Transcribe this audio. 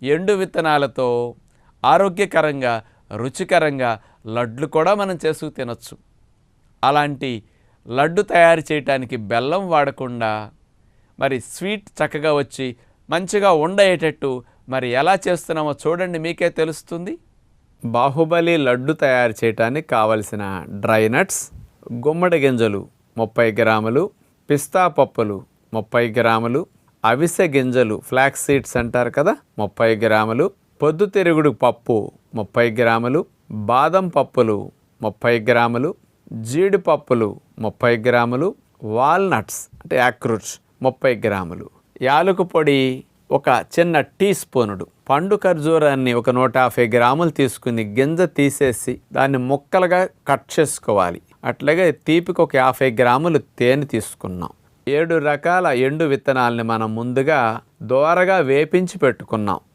ఎండు విత్తనాలతో ఆరోగ్యకరంగా రుచికరంగా లడ్లు కూడా మనం చేసుకు తినొచ్చు. అలాంటి లడ్డు తయారు చేయడానికి బెల్లం వాడకుండా మరి స్వీట్ చక్కగా వచ్చి మంచిగా ఉండేటట్టు మరి ఎలా చేస్తున్నామో చూడండి, మీకే తెలుస్తుంది. బాహుబలి లడ్డు తయారు చేయడానికి కావలసిన డ్రై నట్స్: గుమ్మడి గింజలు 30 గ్రాములు, పిస్తా పప్పులు 30 గ్రాములు, అవిసె గింజలు ఫ్లాక్స్ సీడ్స్ అంటారు కదా 30 గ్రాములు, పొద్దుతిరుగుడు పప్పు 30 గ్రాములు, బాదం పప్పులు 30 గ్రాములు, జీడిపప్పులు 30 గ్రాములు, వాల్నట్స్ అంటే యాక్రూట్స్ 30 గ్రాములు, యాలకు పొడి ఒక చిన్న టీ స్పూనుడు, పండు ఖర్జూరాన్ని ఒక 150 గ్రాములు తీసుకుని గింజ తీసేసి దాన్ని ముక్కలుగా కట్ చేసుకోవాలి. అట్లాగే తీపికి ఒక 50 గ్రాములు తేనె తీసుకున్నాం. 7 రకాల ఎండు విత్తనాలని మనం ముందుగా దోరగా వేపించి పెట్టుకున్నాం.